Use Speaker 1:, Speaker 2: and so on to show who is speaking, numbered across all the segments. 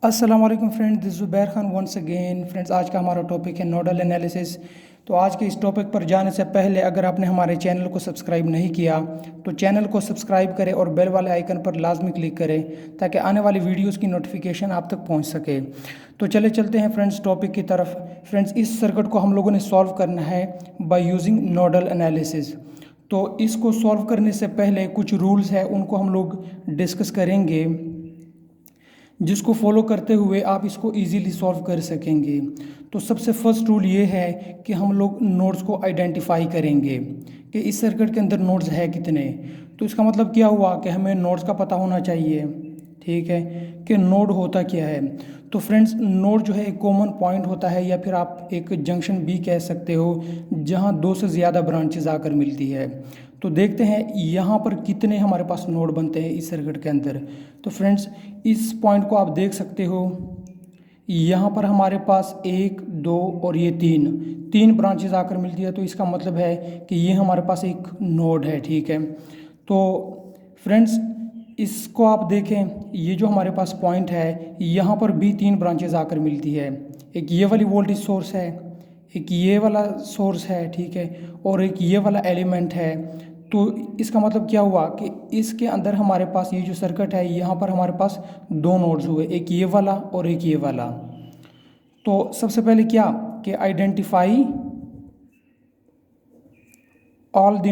Speaker 1: अस्सलाम वालेकुम friends, this Zubair Khan once again. Friends, आज का हमारा टॉपिक है नोडल एनालिसिस। तो आज के इस टॉपिक पर जाने से पहले अगर आपने हमारे चैनल को सब्सक्राइब नहीं किया तो चैनल को सब्सक्राइब करें और बेल वाले आइकन पर लाजमी क्लिक करें ताकि आने वाली वीडियोस की नोटिफिकेशन आप तक पहुंच सके। तो चले चलते हैं फ्रेंड्स टॉपिक की तरफ। फ्रेंड्स, इस सर्किट को हम लोगों ने सॉल्व करना है बाय यूजिंग नोडल एनालिसिस। तो इसको सॉल्व करने से पहले कुछ रूल्स हैं, उनको हम लोग डिस्कस करेंगे, जिसको फॉलो करते हुए आप इसको इजीली सॉल्व कर सकेंगे। तो सबसे फर्स्ट रूल ये है कि हम लोग नोड्स को आइडेंटिफाई करेंगे कि इस सर्किट के अंदर नोड्स है कितने। तो इसका मतलब क्या हुआ कि हमें नोड्स का पता होना चाहिए, ठीक है, कि नोड होता क्या है। तो फ्रेंड्स, नोड जो है एक कॉमन पॉइंट होता है या फिर आप एक जंक्शन भी कह सकते हो जहां दो से ज़्यादा ब्रांचेज आकर मिलती है। तो देखते हैं यहाँ पर कितने हमारे पास नोड बनते हैं इस सर्किट के अंदर। तो फ्रेंड्स, इस पॉइंट को आप देख सकते हो, यहाँ पर हमारे पास एक दो और ये तीन ब्रांचेज आकर मिलती है। तो इसका मतलब है कि ये हमारे पास एक नोड है, ठीक है। तो फ्रेंड्स, इसको आप देखें, ये जो हमारे पास पॉइंट है यहाँ पर भी तीन ब्रांचेज आकर मिलती है। एक ये वाली वोल्टेज सोर्स है, एक ये वाला सोर्स है, ठीक है, और एक ये वाला एलिमेंट है। तो इसका मतलब क्या हुआ कि इसके अंदर हमारे पास ये जो सर्किट है यहाँ पर हमारे पास दो नोड्स हुए, एक ये वाला और एक ये वाला। तो सबसे पहले क्या कि आइडेंटिफाई ऑल द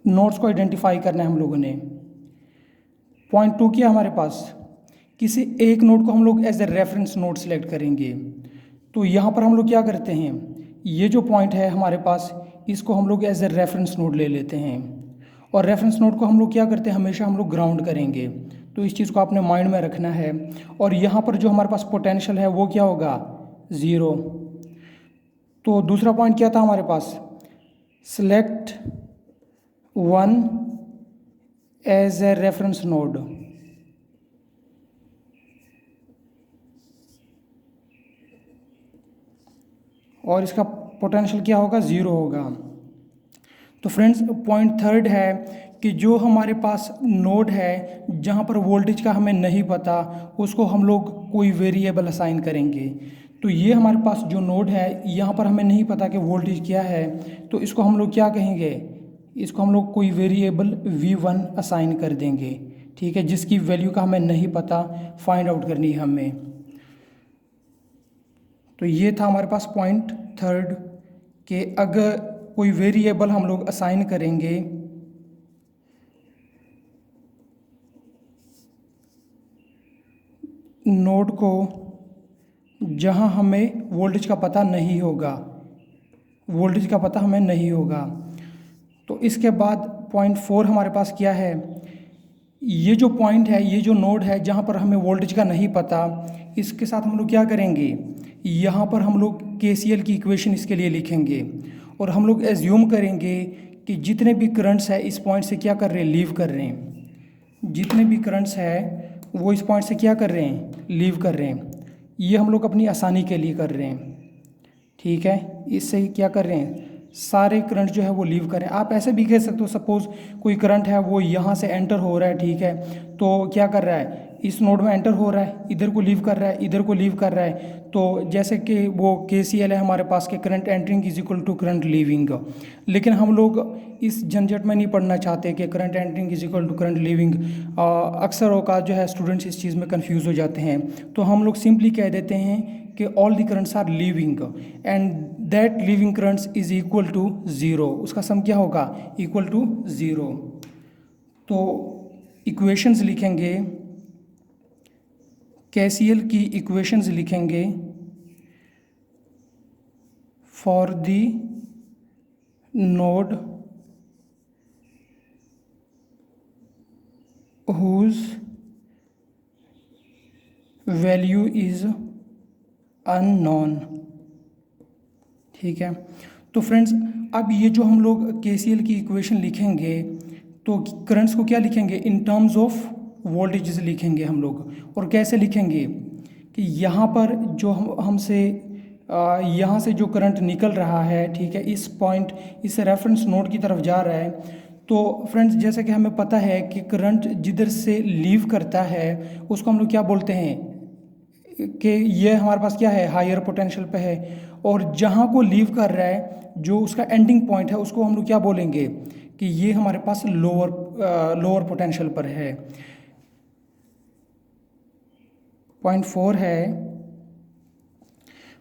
Speaker 1: नोड्स को आइडेंटिफाई करना है हम लोगों ने। पॉइंट टू क्या हमारे पास, किसी एक नोड को हम लोग as a reference node select करेंगे। तो यहाँ पर हम लोग क्या करते हैं, ये जो पॉइंट है हमारे पास इसको हम लोग एज ए रेफरेंस नोड ले लेते हैं। और रेफरेंस नोड को हम लोग क्या करते हैं, हमेशा हम लोग ग्राउंड करेंगे। तो इस चीज़ को आपने माइंड में रखना है। और यहाँ पर जो हमारे पास पोटेंशियल है वो क्या होगा, ज़ीरो। तो दूसरा पॉइंट क्या था हमारे पास, select one as a reference node. और इसका पोटेंशियल क्या होगा, ज़ीरो होगा। तो फ्रेंड्स, पॉइंट थर्ड है कि जो हमारे पास नोड है जहाँ पर वोल्टेज का हमें नहीं पता उसको हम लोग कोई वेरिएबल असाइन करेंगे। तो ये हमारे पास जो नोड है यहाँ पर हमें नहीं पता कि वोल्टेज क्या है, तो इसको हम लोग क्या कहेंगे, इसको हम लोग कोई वेरिएबल V1 असाइन कर देंगे, ठीक है, जिसकी वैल्यू का हमें नहीं पता, फाइंड आउट करनी है हमें। तो ये था हमारे पास पॉइंट थर्ड कि अगर कोई वेरिएबल हम लोग असाइन करेंगे नोड को जहां हमें वोल्टेज का पता नहीं होगा, तो इसके बाद पॉइंट फोर हमारे पास क्या है, ये जो पॉइंट है, ये जो नोड है जहाँ पर हमें वोल्टेज का नहीं पता, इसके साथ हम लोग क्या करेंगे, यहाँ पर हम लोग KCL की इक्वेशन इसके लिए लिखेंगे। और हम लोग एज्यूम करेंगे कि जितने भी करंट्स है इस पॉइंट से क्या कर रहे हैं, लीव कर रहे हैं। जितने भी करंट्स है वो इस पॉइंट से क्या कर रहे हैं, लीव कर रहे हैं। ये हम लोग अपनी आसानी के लिए कर रहे हैं, ठीक है। इससे क्या कर रहे हैं, सारे करंट जो है वो लीव करें। आप ऐसे भी कह सकते हो, सपोज कोई करंट है वो यहाँ से एंटर हो रहा है, ठीक है, तो क्या कर रहा है, इस नोड में एंटर हो रहा है, इधर को लीव कर रहा है, इधर को लीव कर रहा है। तो जैसे कि वो KCL है हमारे पास के current entering is equal to current leaving. लेकिन हम लोग इस झंझट में नहीं पढ़ना चाहते कि current entering is equal to current leaving. अक्सर औकात जो है स्टूडेंट्स इस चीज़ में कन्फ्यूज़ हो जाते हैं। तो हम लोग सिंपली कह देते हैं कि all the currents are leaving and that leaving currents is equal to zero. उसका सम क्या होगा, इक्वल टू ज़ीरो। तो इक्वेशंस लिखेंगे, KCL की इक्वेशंस लिखेंगे for the node whose value is unknown, ठीक है। तो फ्रेंड्स, अब ये जो हम लोग KCL की इक्वेशन लिखेंगे तो करंट्स को क्या लिखेंगे, इन टर्म्स ऑफ वोल्टेजेस लिखेंगे हम लोग। और कैसे लिखेंगे कि यहाँ पर जो हमसे यहाँ से जो करंट निकल रहा है, ठीक है, इस पॉइंट, इस रेफरेंस नोड की तरफ जा रहा है, तो फ्रेंड्स जैसे कि हमें पता है कि करंट जिधर से लीव करता है उसको हम लोग क्या बोलते हैं कि ये हमारे पास क्या है, हायर पोटेंशियल पे है। और जहाँ को लीव कर रहा है जो उसका एंडिंग पॉइंट है उसको हम लोग क्या बोलेंगे कि ये हमारे पास लोअर पोटेंशियल पर है। 0.4 है,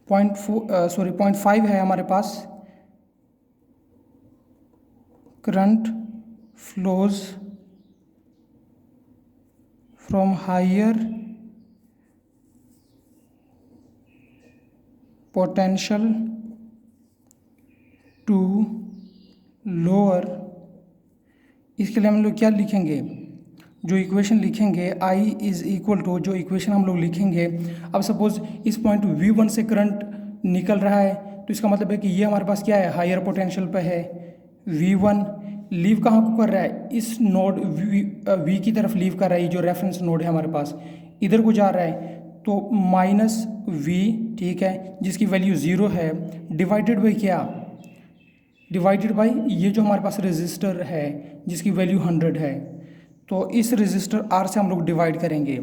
Speaker 1: 0.5 है हमारे पास current flows from higher potential to lower. इसके लिए हम लोग क्या लिखेंगे, जो इक्वेशन लिखेंगे I इज़ इक्वल टू, जो इक्वेशन हम लोग लिखेंगे, अब सपोज इस पॉइंट V1 से करंट निकल रहा है तो इसका मतलब है कि ये हमारे पास क्या है, हायर पोटेंशियल पे है। V1 लीव कहाँ को कर रहा है, इस नोड V की तरफ लीव कर रहा है, ये जो रेफरेंस नोड है हमारे पास इधर को जा रहा है, तो -V, ठीक है, जिसकी वैल्यू 0 है, डिवाइडेड बाई क्या, डिवाइडेड बाई ये जो हमारे पास रेजिस्टर है जिसकी वैल्यू 100 है, तो इस रेजिस्टर R से हम लोग डिवाइड करेंगे।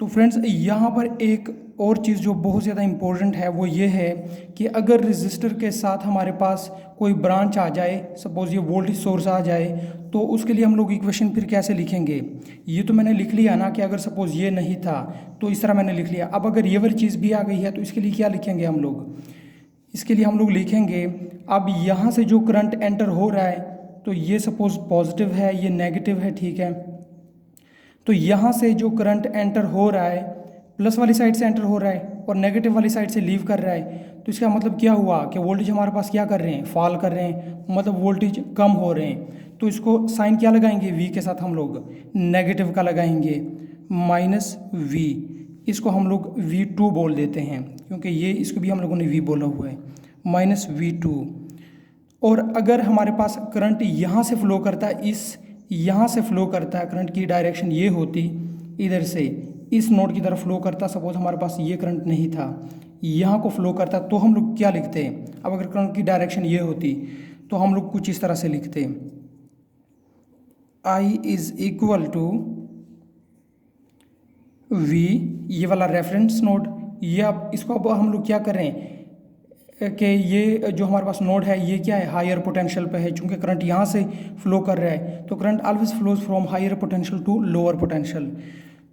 Speaker 1: तो फ्रेंड्स यहाँ पर एक और चीज़ जो बहुत ज़्यादा इम्पोर्टेंट है वो ये है कि अगर रेजिस्टर के साथ हमारे पास कोई ब्रांच आ जाए, सपोज ये वोल्टेज सोर्स आ जाए, तो उसके लिए हम लोग इक्वेशन फिर कैसे लिखेंगे। ये तो मैंने लिख लिया ना कि अगर सपोज ये नहीं था तो इस तरह मैंने लिख लिया। अब अगर ये वाली चीज़ भी आ गई है तो इसके लिए क्या लिखेंगे हम लोग, इसके लिए हम लोग लिखेंगे, अब यहाँ से जो करंट एंटर हो रहा है तो ये सपोज पॉजिटिव है, ये नेगेटिव है, ठीक है। तो यहाँ से जो करंट एंटर हो रहा है प्लस वाली साइड से एंटर हो रहा है और नेगेटिव वाली साइड से लीव कर रहा है, तो इसका मतलब क्या हुआ कि वोल्टेज हमारे पास क्या कर रहे हैं, फॉल कर रहे हैं, मतलब वोल्टेज कम हो रहे हैं। तो इसको साइन क्या लगाएंगे, V के साथ हम लोग नेगेटिव का लगाएंगे, -V, इसको हम लोग V2 बोल देते हैं क्योंकि ये इसको भी हम लोगों ने V बोला हुआ है, -V2। और अगर हमारे पास करंट यहाँ से फ्लो करता है, यहाँ से फ्लो करता है, करंट की डायरेक्शन ये होती, इधर से इस नोड की तरफ फ्लो करता, सपोज हमारे पास ये करंट नहीं था, यहाँ को फ्लो करता, तो हम लोग क्या लिखते हैं, अब अगर करंट की डायरेक्शन ये होती तो हम लोग कुछ इस तरह से लिखते, I is equal to V, ये वाला रेफरेंस नोड, ये अब इसको अब हम लोग क्या करें कि ये जो हमारे पास नोड है ये क्या है, हायर पोटेंशियल पे है, चूंकि करंट यहाँ से फ्लो कर रहा है तो current always flows from higher potential to lower potential.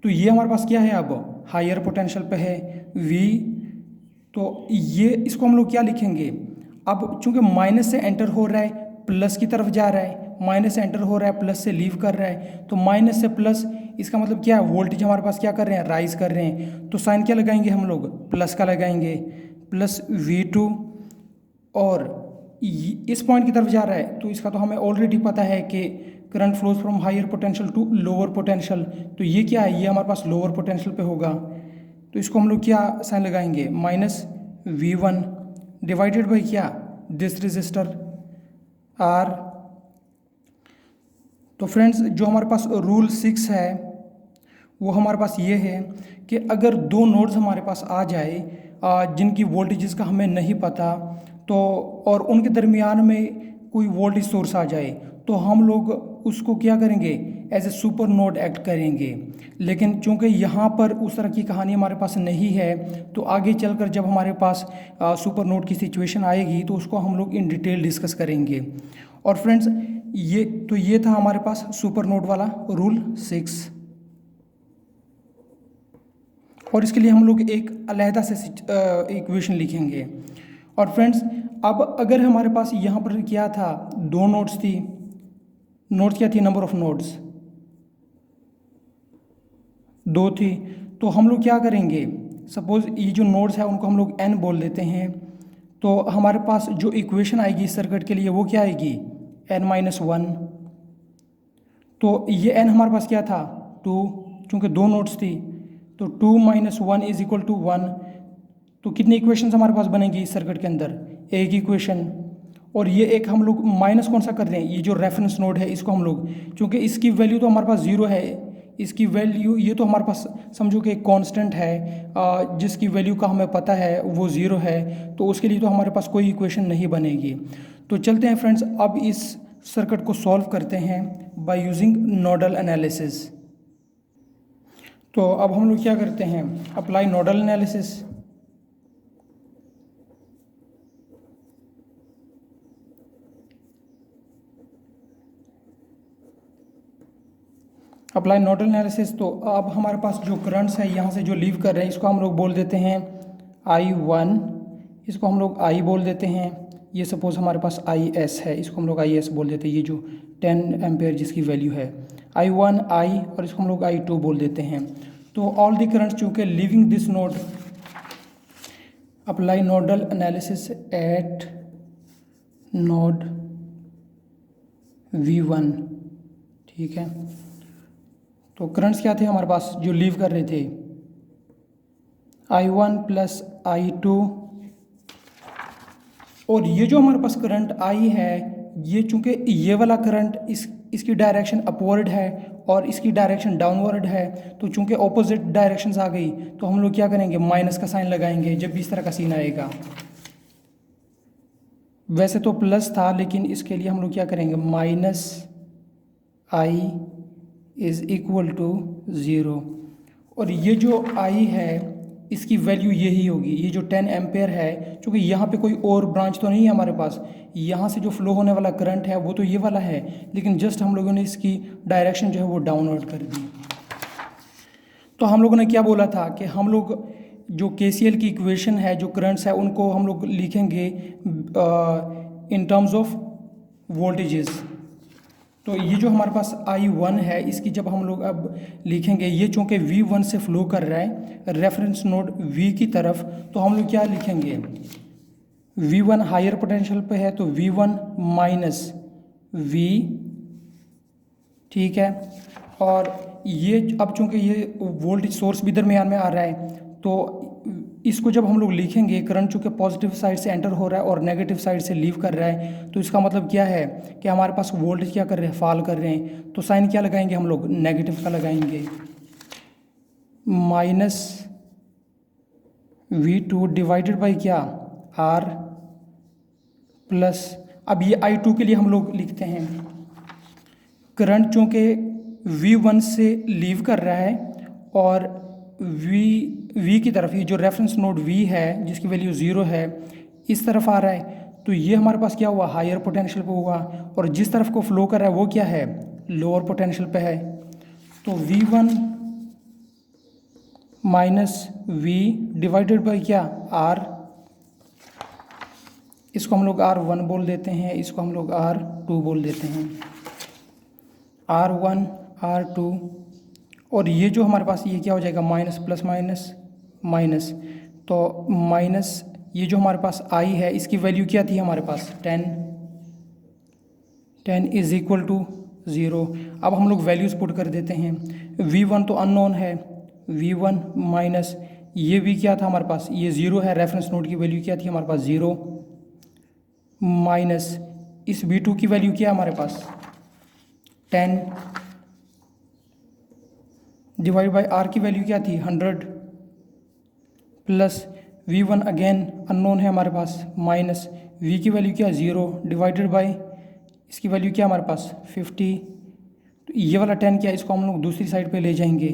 Speaker 1: तो ये हमारे पास क्या है, अब हायर पोटेंशियल पे है V, तो ये इसको हम लोग क्या लिखेंगे, अब चूंकि माइनस से एंटर हो रहा है प्लस की तरफ जा रहा है, माइनस से एंटर हो रहा है प्लस से लीव कर रहा है, तो माइनस से प्लस, इसका मतलब क्या है, वोल्टेज हमारे पास क्या कर रहे हैं, राइज कर रहे हैं, तो साइन क्या लगाएंगे हम लोग, प्लस का लगाएंगे, प्लस V2। और इस पॉइंट की तरफ जा रहा है तो इसका तो हमें ऑलरेडी पता है कि current flows from higher potential to lower potential, तो ये क्या है, ये हमारे पास लोअर पोटेंशियल पे होगा, तो इसको हम लोग क्या साइन लगाएंगे, -V1 डिवाइडेड बाई क्या, दिस रेजिस्टर R। तो फ्रेंड्स जो हमारे पास रूल 6 है वो हमारे पास ये है कि अगर दो नोड्स हमारे पास आ जाए जिनकी वोल्टेजेस का हमें नहीं पता, तो और उनके दरमियान में कोई वोल्टेज सोर्स आ जाए तो हम लोग उसको क्या करेंगे, as a super node act करेंगे। लेकिन चूंकि यहाँ पर उस तरह की कहानी हमारे पास नहीं है तो आगे चलकर जब हमारे पास सुपर नोड की सिचुएशन आएगी तो उसको हम लोग इन डिटेल डिस्कस करेंगे। और फ्रेंड्स ये था हमारे पास सुपर नोड वाला रूल 6, और इसके लिए हम लोग एक अलहदा से इक्वेशन लिखेंगे। और फ्रेंड्स अब अगर हमारे पास यहाँ पर क्या था, दो नोड्स थी, नोड्स क्या थी, नंबर ऑफ नोड्स 2 थी, तो हम लोग क्या करेंगे, सपोज ये जो नोड्स है उनको हम लोग n बोल देते हैं, तो हमारे पास जो इक्वेशन आएगी इस सर्किट के लिए वो क्या आएगी, n-1। तो ये n हमारे पास क्या था, 2, चूँकि 2 नोड्स थी, तो 2 - 1 इज इक्वल टू 1। तो कितनी इक्वेशंस हमारे पास बनेंगी इस सर्किट के अंदर, एक इक्वेशन। और ये एक हम लोग माइनस कौन सा कर रहे हैं, ये जो रेफरेंस नोड है इसको हम लोग, क्योंकि इसकी वैल्यू तो हमारे पास 0 है, इसकी वैल्यू ये तो हमारे पास समझो कि एक कांस्टेंट है जिसकी वैल्यू का हमें पता है वो 0 है, तो उसके लिए तो हमारे पास कोई इक्वेशन नहीं बनेगी। तो चलते हैं फ्रेंड्स अब इस सर्किट को सॉल्व करते हैं बाय यूजिंग नोडल एनालिसिस। तो अब हम लोग क्या करते हैं, apply nodal analysis. Apply nodal analysis. तो अब हमारे पास जो करंट्स है यहाँ से जो लीव कर रहे हैं इसको हम लोग बोल देते हैं I1, इसको हम लोग I बोल देते हैं। ये सपोज हमारे पास IS है, इसको हम लोग IS बोल देते हैं। ये जो 10 एम्पेयर जिसकी वैल्यू है I1 I, और इसको हम लोग I2 बोल देते हैं। तो ऑल दी करंट्स चूँकि leaving this node, apply nodal analysis eight node V1, ठीक है। तो करंट्स क्या थे हमारे पास जो लीव कर रहे थे, I1 प्लस I2, और ये जो हमारे पास करंट I है, ये चूंकि ये वाला करंट इसकी डायरेक्शन अपवर्ड है और इसकी डायरेक्शन डाउनवर्ड है, तो चूंकि ऑपोजिट डायरेक्शंस आ गई तो हम लोग क्या करेंगे, माइनस का साइन लगाएंगे जब भी इस तरह का सीन आएगा। वैसे तो प्लस था लेकिन इसके लिए हम लोग क्या करेंगे, minus I is equal to 0, और ये जो I है इसकी वैल्यू यही होगी। ये जो 10 एम्पेयर है, क्योंकि यहाँ पे कोई और ब्रांच तो नहीं है हमारे पास, यहाँ से जो फ्लो होने वाला करंट है वो तो ये वाला है, लेकिन जस्ट हम लोगों ने इसकी डायरेक्शन जो है वो डाउनवर्ड कर दी। तो हम लोगों ने क्या बोला था कि हम लोग जो KCL की इक्वेशन है, जो करंट्स है, उनको हम लोग लिखेंगे इन टर्म्स ऑफ वोल्टेजेस। तो ये जो हमारे पास I1 है, इसकी जब हम लोग अब लिखेंगे, ये चूँकि V1 से फ्लो कर रहा है रेफरेंस नोड V की तरफ, तो हम लोग क्या लिखेंगे, V1 हायर पोटेंशियल पे है तो V1 माइनस V, ठीक है। और ये अब चूँकि ये वोल्टेज सोर्स भी दरमियान में आ रहा है, तो इसको जब हम लोग लिखेंगे, करंट चूँकि पॉजिटिव साइड से एंटर हो रहा है और नेगेटिव साइड से लीव कर रहा है, तो इसका मतलब क्या है कि हमारे पास वोल्टेज क्या कर रहे हैं, फॉल कर रहे हैं। तो साइन क्या लगाएंगे हम लोग, नेगेटिव का लगाएंगे, माइनस V2 डिवाइडेड बाई क्या, R प्लस, अब ये I2 के लिए हम लोग लिखते हैं, करंट चूँकि V1 से लीव कर रहा है और V की तरफ, ये जो रेफरेंस नोड V है जिसकी वैल्यू 0 है, इस तरफ आ रहा है, तो ये हमारे पास क्या हुआ, हायर पोटेंशियल पे हुआ, और जिस तरफ को फ्लो कर रहा है वो क्या है, लोअर पोटेंशियल पे है। तो V1 minus V divided by क्या, R, इसको हम लोग R1 बोल देते हैं, इसको हम लोग R2 बोल देते हैं, R1 R2। और ये जो हमारे पास ये क्या हो जाएगा, माइनस प्लस माइनस माइनस, तो माइनस ये जो हमारे पास I है इसकी वैल्यू क्या थी हमारे पास, 10 इज इक्वल टू 0। अब हम लोग वैल्यूज़ पुट कर देते हैं। V1 तो अननोन है, V1 माइनस ये V क्या था हमारे पास, ये 0 है, रेफरेंस नोड की वैल्यू क्या थी हमारे पास, 0, माइनस इस V2 की वैल्यू क्या है हमारे पास, 10, डिवाइड बाई R की वैल्यू क्या थी, 100, प्लस V1 अगेन अननोन है हमारे पास, माइनस V की वैल्यू क्या, 0, डिवाइडेड बाई इसकी वैल्यू क्या हमारे पास, 50। तो ये वाला 10 क्या है, इसको हम लोग दूसरी साइड पे ले जाएंगे।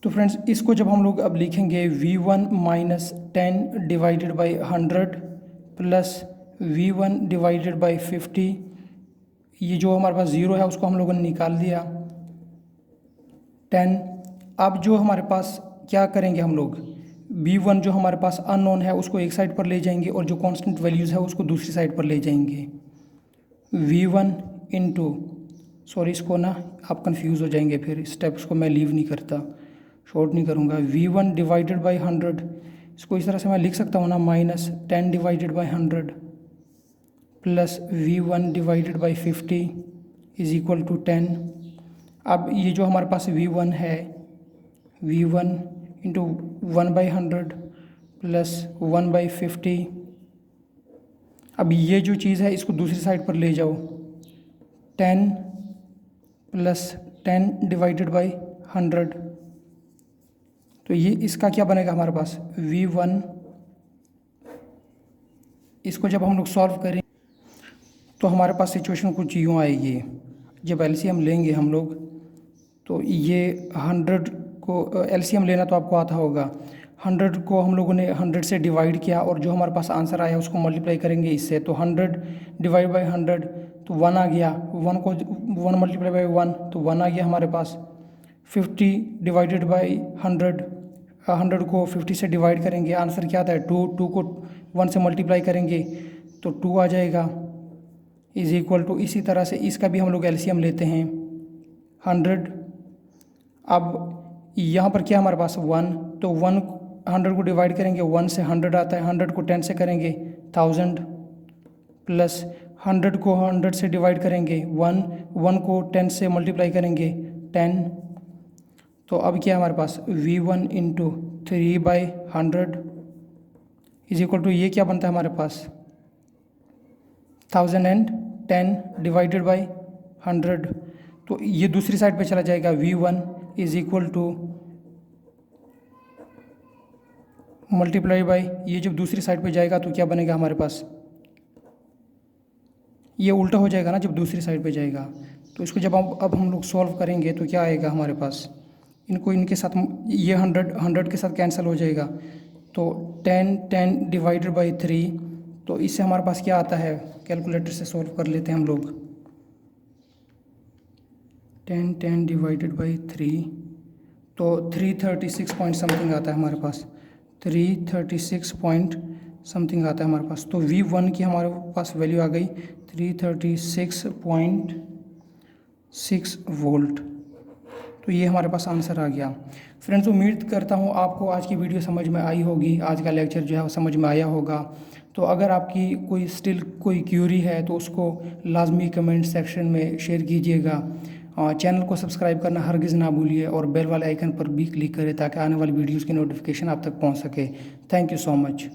Speaker 1: तो फ्रेंड्स इसको जब हम लोग अब लिखेंगे, V1 minus 10 divided by 100 plus V1 divided by 50, ये जो हमारे पास 0 है उसको हम लोगों ने निकाल दिया, 10। अब जो हमारे पास क्या करेंगे हम लोग, V1 जो हमारे पास अननोन है उसको एक साइड पर ले जाएंगे और जो कांस्टेंट वैल्यूज़ है उसको दूसरी साइड पर ले जाएंगे। V1 इंटू, सॉरी इसको ना आप कंफ्यूज हो जाएंगे, फिर स्टेप्स को मैं लीव नहीं करता, शॉर्ट नहीं करूँगा। V1 डिवाइडेड बाई 100, इसको इस तरह से मैं लिख सकता हूँ ना, minus 10 divided by 100 plus V1 divided by 50 is equal to 10। अब ये जो हमारे पास V1 है, V1 इंटू 1/100 प्लस 1/50, अब ये जो चीज़ है इसको दूसरी साइड पर ले जाओ, 10 प्लस 10 डिवाइडेड बाई 100, तो ये इसका क्या बनेगा हमारे पास, V1। इसको जब हम लोग सॉल्व करें तो हमारे पास सिचुएशन कुछ यूँ आएगी। जब एलसीएम लेंगे हम लोग तो ये 100 को एलसीएम लेना तो आपको आता होगा। 100 को हम लोगों ने 100 से डिवाइड किया और जो हमारे पास आंसर आया उसको मल्टीप्लाई करेंगे इससे। तो 100 डिवाइड बाई 100 तो 1 आ गया। 1 मल्टीप्लाई बाई 1 तो 1 आ गया हमारे पास। 50 डिवाइडेड बाई 100, 100 को 50 से डिवाइड करेंगे, आंसर क्या आता है 2। 2 को 1 से मल्टीप्लाई करेंगे तो 2 आ जाएगा, इज इक्वल टू। इसी तरह से इसका भी हम लोग एलसीएम लेते हैं 100। अब यहाँ पर क्या हमारे पास 1, तो 100 को डिवाइड करेंगे 1 से 100 आता है। 100 को 10 से करेंगे 1000 प्लस 100 को 100 से डिवाइड करेंगे 1 को 10 से मल्टीप्लाई करेंगे 10। तो अब क्या है हमारे पास V1 into 3/100 is equal to, ये क्या बनता है हमारे पास 1010 डिवाइडेड बाई 100। तो ये दूसरी साइड पे चला जाएगा। V1 is equal to multiply by, ये जब दूसरी साइड पे जाएगा तो क्या बनेगा हमारे पास, ये उल्टा हो जाएगा ना जब दूसरी साइड पे जाएगा। तो इसको जब अब हम लोग सॉल्व करेंगे तो क्या आएगा हमारे पास, इनको इनके साथ ये 100 के साथ कैंसिल हो जाएगा। तो 10 डिवाइडेड बाई 3, तो इससे हमारे पास क्या आता है, कैलकुलेटर से सॉल्व कर लेते हैं हम लोग। 10 डिवाइडेड बाई 3 तो 336 पॉइंट समथिंग आता है हमारे पास। 336 पॉइंट समथिंग आता है हमारे पास। तो V1 की हमारे पास वैल्यू आ गई 336.6 वोल्ट। तो ये हमारे पास आंसर आ गया। फ्रेंड्स, उम्मीद करता हूँ आपको आज की वीडियो समझ में आई होगी, आज का लेक्चर जो है वो समझ में आया होगा। तो अगर आपकी कोई क्यूरी है तो उसको लाजमी कमेंट सेक्शन में शेयर कीजिएगा। चैनल को सब्सक्राइब करना हरगिज़ ना भूलिए और बेल वाले आइकन पर भी क्लिक करें ताकि आने वाली वीडियोज़ की नोटिफिकेशन आप तक पहुँच सके। Thank you so much.